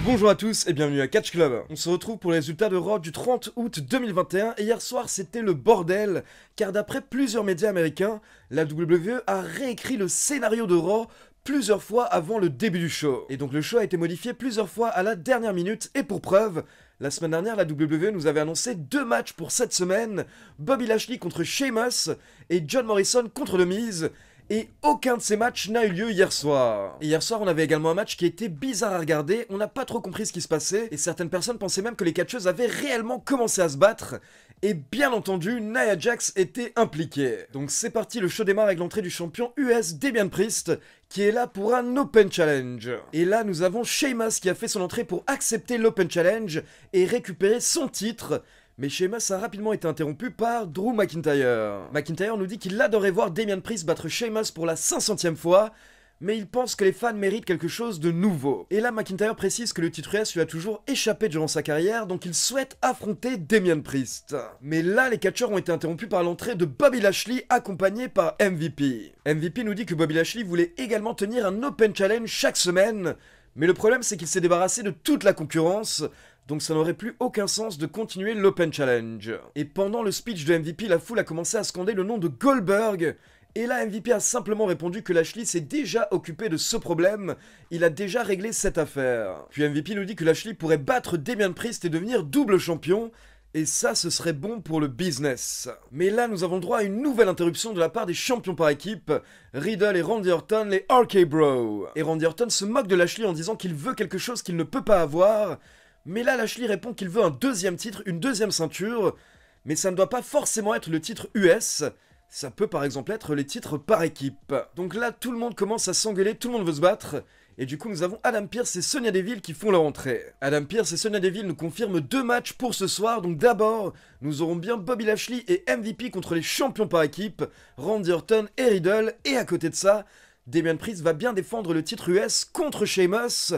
Bonjour à tous et bienvenue à Catch Club. On se retrouve pour les résultats de Raw du 30 août 2021 et hier soir c'était le bordel car d'après plusieurs médias américains, la WWE a réécrit le scénario de Raw plusieurs fois avant le début du show. Et donc le show a été modifié plusieurs fois à la dernière minute et pour preuve, la semaine dernière la WWE nous avait annoncé 2 matchs pour cette semaine, Bobby Lashley contre Sheamus et John Morrison contre The Miz. Et aucun de ces matchs n'a eu lieu hier soir. Et hier soir, on avait également un match qui était bizarre à regarder, on n'a pas trop compris ce qui se passait, et certaines personnes pensaient même que les catcheuses avaient réellement commencé à se battre, et bien entendu, Nia Jax était impliquée. Donc c'est parti, le show démarre avec l'entrée du champion US Damian Priest, qui est là pour un Open Challenge. Et là, nous avons Sheamus qui a fait son entrée pour accepter l'Open Challenge et récupérer son titre. Mais Sheamus a rapidement été interrompu par Drew McIntyre. McIntyre nous dit qu'il adorait voir Damian Priest battre Sheamus pour la 500e fois, mais il pense que les fans méritent quelque chose de nouveau. Et là, McIntyre précise que le titre US lui a toujours échappé durant sa carrière, donc il souhaite affronter Damian Priest. Mais là, les catcheurs ont été interrompus par l'entrée de Bobby Lashley, accompagné par MVP. MVP nous dit que Bobby Lashley voulait également tenir un Open Challenge chaque semaine, mais le problème c'est qu'il s'est débarrassé de toute la concurrence, donc ça n'aurait plus aucun sens de continuer l'Open Challenge. Et pendant le speech de MVP, la foule a commencé à scander le nom de Goldberg, et là MVP a simplement répondu que Lashley s'est déjà occupé de ce problème, il a déjà réglé cette affaire. Puis MVP nous dit que Lashley pourrait battre Damian Priest et devenir double champion, et ça, ce serait bon pour le business. Mais là, nous avons droit à une nouvelle interruption de la part des champions par équipe, Riddle et Randy Orton, les RK Bro. Et Randy Orton se moque de Lashley en disant qu'il veut quelque chose qu'il ne peut pas avoir, mais là, Lashley répond qu'il veut un deuxième titre, une deuxième ceinture, mais ça ne doit pas forcément être le titre US, ça peut par exemple être les titres par équipe. Donc là, tout le monde commence à s'engueuler, tout le monde veut se battre, et du coup nous avons Adam Pearce et Sonya Deville qui font leur entrée. Adam Pearce et Sonya Deville nous confirment 2 matchs pour ce soir, donc d'abord, nous aurons bien Bobby Lashley et MVP contre les champions par équipe, Randy Orton et Riddle, et à côté de ça, Damian Priest va bien défendre le titre US contre Sheamus,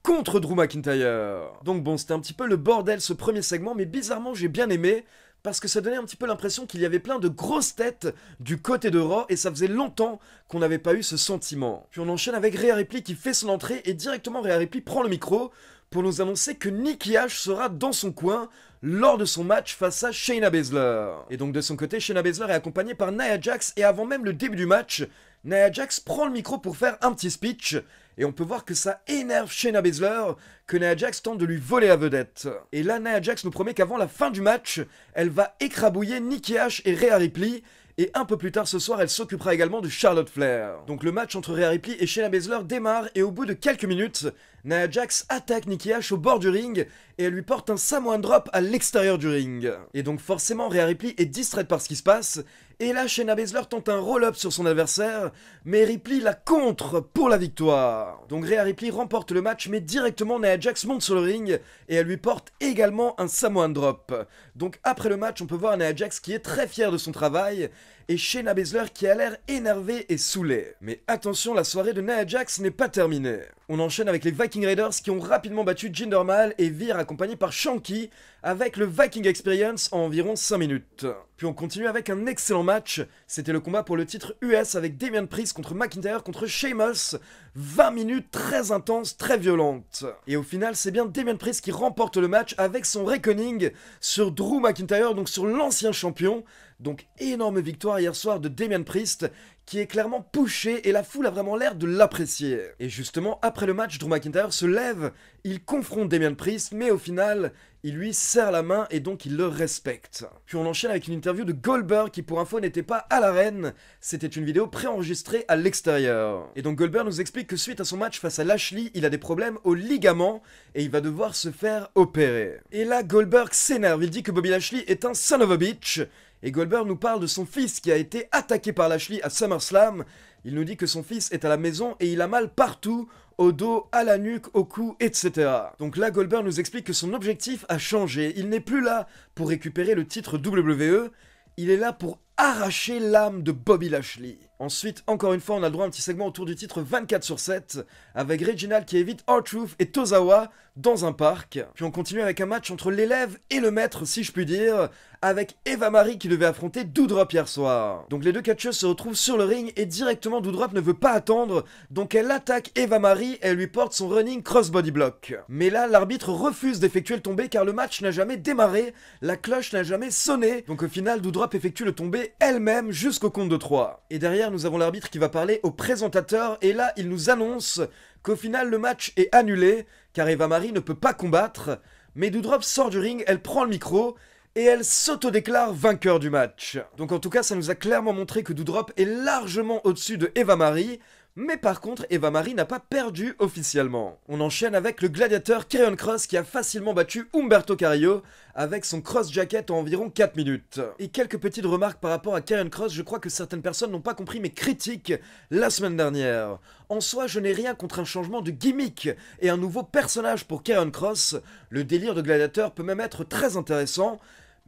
contre Drew McIntyre. Donc bon, c'était un petit peu le bordel ce premier segment, mais bizarrement j'ai bien aimé, parce que ça donnait un petit peu l'impression qu'il y avait plein de grosses têtes du côté de Raw, et ça faisait longtemps qu'on n'avait pas eu ce sentiment. Puis on enchaîne avec Rhea Ripley qui fait son entrée, et directement Rhea Ripley prend le micro pour nous annoncer que Nikki Ash sera dans son coin lors de son match face à Shayna Baszler. Et donc de son côté, Shayna Baszler est accompagnée par Nia Jax, et avant même le début du match, Nia Jax prend le micro pour faire un petit speech, et on peut voir que ça énerve Shayna Baszler, que Nia Jax tente de lui voler la vedette. Et là, Nia Jax nous promet qu'avant la fin du match, elle va écrabouiller Nikki Ash et Rhea Ripley, et un peu plus tard ce soir, elle s'occupera également de Charlotte Flair. Donc le match entre Rhea Ripley et Shayna Baszler démarre, et au bout de quelques minutes, Nia Jax attaque Nikki Ash au bord du ring, et elle lui porte un Samoan Drop à l'extérieur du ring. Et donc forcément, Rhea Ripley est distraite par ce qui se passe, et là, Shayna Baszler tente un roll-up sur son adversaire, mais Ripley la contre pour la victoire. Donc Rhea Ripley remporte le match, mais directement Nia Jax monte sur le ring, et elle lui porte également un Samoan Drop. Donc après le match, on peut voir Nia Jax qui est très fière de son travail, et Shayna Baszler qui a l'air énervée et saoulée. Mais attention, la soirée de Nia Jax n'est pas terminée. On enchaîne avec les Viking Raiders qui ont rapidement battu Jinder Mahal et Veer accompagné par Shanky avec le Viking Experience en environ 5 minutes. Puis on continue avec un excellent match, c'était le combat pour le titre US avec Damian Priest contre McIntyre contre Sheamus, 20 minutes très intenses, très violentes. Et au final, c'est bien Damian Priest qui remporte le match avec son reckoning sur Drew McIntyre, donc sur l'ancien champion. Donc énorme victoire hier soir de Damian Priest, qui est clairement pushé et la foule a vraiment l'air de l'apprécier. Et justement, après le match, Drew McIntyre se lève, il confronte Damian Priest, mais au final, il lui serre la main et donc il le respecte. Puis on enchaîne avec une interview de Goldberg qui pour info n'était pas à l'arène, c'était une vidéo préenregistrée à l'extérieur. Et donc Goldberg nous explique que suite à son match face à Lashley, il a des problèmes aux ligaments et il va devoir se faire opérer. Et là, Goldberg s'énerve, il dit que Bobby Lashley est un son of a bitch. Et Goldberg nous parle de son fils qui a été attaqué par Lashley à SummerSlam. Il nous dit que son fils est à la maison et il a mal partout, au dos, à la nuque, au cou, etc. Donc là, Goldberg nous explique que son objectif a changé. Il n'est plus là pour récupérer le titre WWE, il est là pour arracher l'âme de Bobby Lashley. Ensuite, encore une fois, on a le droit à un petit segment autour du titre 24/7, avec Reginald qui évite R-Truth et Tozawa dans un parc. Puis on continue avec un match entre l'élève et le maître, si je puis dire, avec Eva Marie qui devait affronter Doudrop hier soir. Donc les deux catcheuses se retrouvent sur le ring et directement Doudrop ne veut pas attendre, donc elle attaque Eva Marie et elle lui porte son running crossbody block. Mais là, l'arbitre refuse d'effectuer le tombé car le match n'a jamais démarré, la cloche n'a jamais sonné, donc au final Doudrop effectue le tombé elle-même jusqu'au compte de 3. Et derrière, nous avons l'arbitre qui va parler au présentateur et là, il nous annonce qu'au final le match est annulé car Eva Marie ne peut pas combattre, mais Doudrop sort du ring, elle prend le micro et elle s'autodéclare vainqueur du match. Donc en tout cas, ça nous a clairement montré que Doudrop est largement au-dessus de Eva Marie, mais par contre, Eva Marie n'a pas perdu officiellement. On enchaîne avec le gladiateur Karrion Kross qui a facilement battu Humberto Carrillo avec son cross jacket en environ 4 minutes. Et quelques petites remarques par rapport à Karrion Kross, je crois que certaines personnes n'ont pas compris mes critiques la semaine dernière. En soi, je n'ai rien contre un changement de gimmick et un nouveau personnage pour Karrion Kross. Le délire de gladiateur peut même être très intéressant,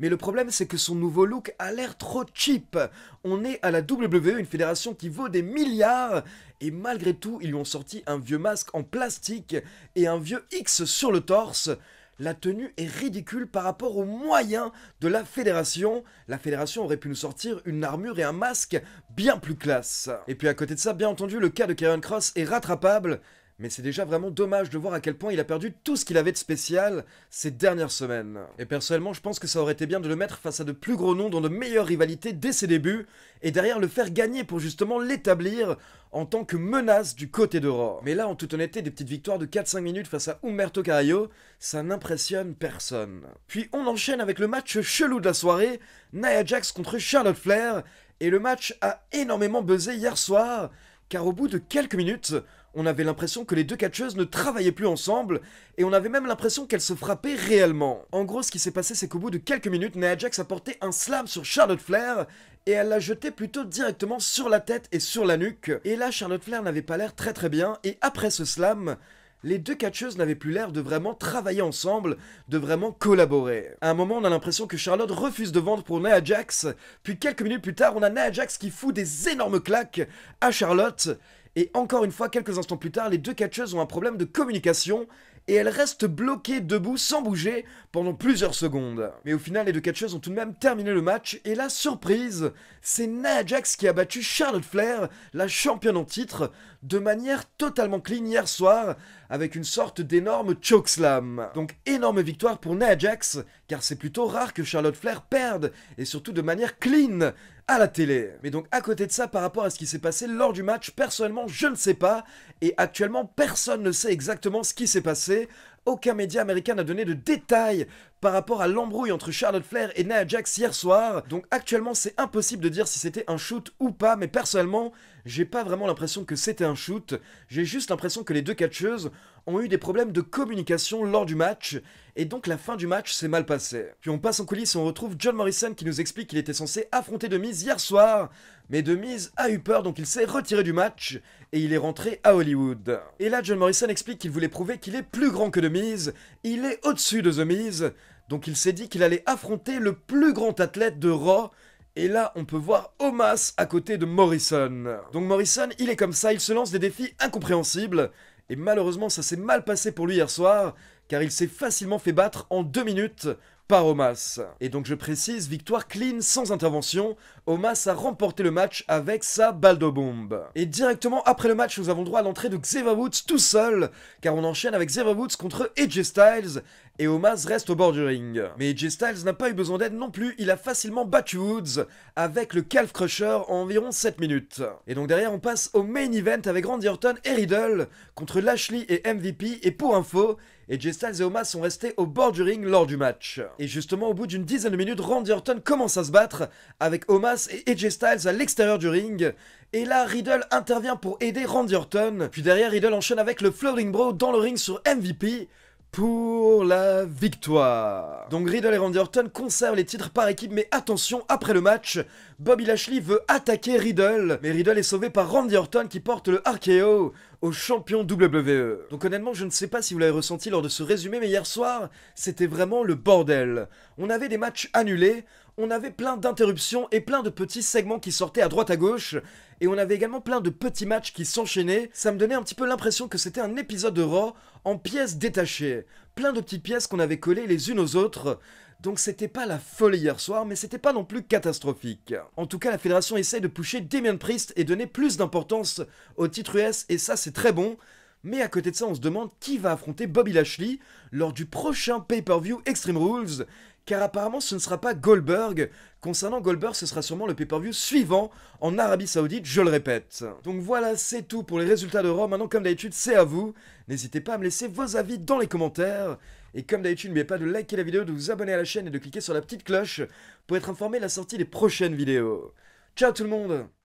mais le problème c'est que son nouveau look a l'air trop cheap. On est à la WWE, une fédération qui vaut des milliards, et malgré tout ils lui ont sorti un vieux masque en plastique et un vieux X sur le torse. La tenue est ridicule par rapport aux moyens de la fédération. La fédération aurait pu nous sortir une armure et un masque bien plus classe. Et puis à côté de ça, bien entendu, le cas de Karrion Kross est rattrapable, mais c'est déjà vraiment dommage de voir à quel point il a perdu tout ce qu'il avait de spécial ces dernières semaines. Et personnellement, je pense que ça aurait été bien de le mettre face à de plus gros noms dans de meilleures rivalités dès ses débuts, et derrière le faire gagner pour justement l'établir en tant que menace du côté de Raw. Mais là, en toute honnêteté, des petites victoires de 4-5 minutes face à Humberto Carrillo, ça n'impressionne personne. Puis on enchaîne avec le match chelou de la soirée, Nia Jax contre Charlotte Flair, et le match a énormément buzzé hier soir, car au bout de quelques minutes, on avait l'impression que les deux catcheuses ne travaillaient plus ensemble, et on avait même l'impression qu'elles se frappaient réellement. En gros, ce qui s'est passé, c'est qu'au bout de quelques minutes, Nia Jax a porté un slam sur Charlotte Flair, et elle l'a jeté plutôt directement sur la tête et sur la nuque. Et là, Charlotte Flair n'avait pas l'air très bien, et après ce slam, les deux catcheuses n'avaient plus l'air de vraiment travailler ensemble, de vraiment collaborer. À un moment, on a l'impression que Charlotte refuse de vendre pour Nia Jax, puis quelques minutes plus tard, on a Nia Jax qui fout des énormes claques à Charlotte. Et encore une fois, quelques instants plus tard, les deux catcheuses ont un problème de communication et elles restent bloquées debout sans bouger pendant plusieurs secondes. Mais au final, les deux catcheuses ont tout de même terminé le match et la surprise, c'est Nia Jax qui a battu Charlotte Flair, la championne en titre, de manière totalement clean hier soir, avec une sorte d'énorme chokeslam. Donc énorme victoire pour Nia Jax, car c'est plutôt rare que Charlotte Flair perde, et surtout de manière clean à la télé. Mais donc à côté de ça, par rapport à ce qui s'est passé lors du match, personnellement je ne sais pas, et actuellement personne ne sait exactement ce qui s'est passé. Aucun média américain n'a donné de détails par rapport à l'embrouille entre Charlotte Flair et Nia Jax hier soir, donc actuellement c'est impossible de dire si c'était un shoot ou pas, mais personnellement j'ai pas vraiment l'impression que c'était un shoot, j'ai juste l'impression que les deux catcheuses ont eu des problèmes de communication lors du match, et donc la fin du match s'est mal passée. Puis on passe en coulisses et on retrouve John Morrison qui nous explique qu'il était censé affronter The Miz hier soir, mais The Miz a eu peur donc il s'est retiré du match, et il est rentré à Hollywood. Et là John Morrison explique qu'il voulait prouver qu'il est plus grand que The Miz, il est au-dessus de The Miz, donc il s'est dit qu'il allait affronter le plus grand athlète de Raw. Et là, on peut voir Omos à côté de Morrison. Donc Morrison, il est comme ça, il se lance des défis incompréhensibles. Et malheureusement, ça s'est mal passé pour lui hier soir, car il s'est facilement fait battre en 2 minutes par Omos. Et donc je précise, victoire clean sans intervention, Omos a remporté le match avec sa Baldo Bomb. Et directement après le match, nous avons droit à l'entrée de Xavier Woods tout seul, car on enchaîne avec Xavier Woods contre AJ Styles, et Omos reste au bord du ring. Mais AJ Styles n'a pas eu besoin d'aide non plus, il a facilement battu Woods avec le Calf Crusher en environ 7 minutes. Et donc derrière on passe au main event avec Randy Orton et Riddle contre Lashley et MVP, et pour info, AJ Styles et Omos sont restés au bord du ring lors du match. Et justement au bout d'une dizaine de minutes, Randy Orton commence à se battre avec Omos et AJ Styles à l'extérieur du ring. Et là, Riddle intervient pour aider Randy Orton. Puis derrière, Riddle enchaîne avec le Floating Bro dans le ring sur MVP pour la victoire. Donc Riddle et Randy Orton conservent les titres par équipe, mais attention, après le match, Bobby Lashley veut attaquer Riddle, mais Riddle est sauvé par Randy Orton qui porte le RKO aux champions WWE. Donc honnêtement, je ne sais pas si vous l'avez ressenti lors de ce résumé, mais hier soir, c'était vraiment le bordel. On avait des matchs annulés, on avait plein d'interruptions et plein de petits segments qui sortaient à droite à gauche, et on avait également plein de petits matchs qui s'enchaînaient. Ça me donnait un petit peu l'impression que c'était un épisode de Raw en pièces détachées. Plein de petites pièces qu'on avait collées les unes aux autres. Donc c'était pas la folie hier soir, mais c'était pas non plus catastrophique. En tout cas, la fédération essaye de pusher Damien Priest et donner plus d'importance au titre US, et ça c'est très bon. Mais à côté de ça, on se demande qui va affronter Bobby Lashley lors du prochain pay-per-view Extreme Rules, car apparemment ce ne sera pas Goldberg. Concernant Goldberg, ce sera sûrement le pay-per-view suivant en Arabie Saoudite, je le répète. Donc voilà, c'est tout pour les résultats de Raw. Maintenant, comme d'habitude, c'est à vous. N'hésitez pas à me laisser vos avis dans les commentaires. Et comme d'habitude, n'oubliez pas de liker la vidéo, de vous abonner à la chaîne et de cliquer sur la petite cloche pour être informé de la sortie des prochaines vidéos. Ciao tout le monde!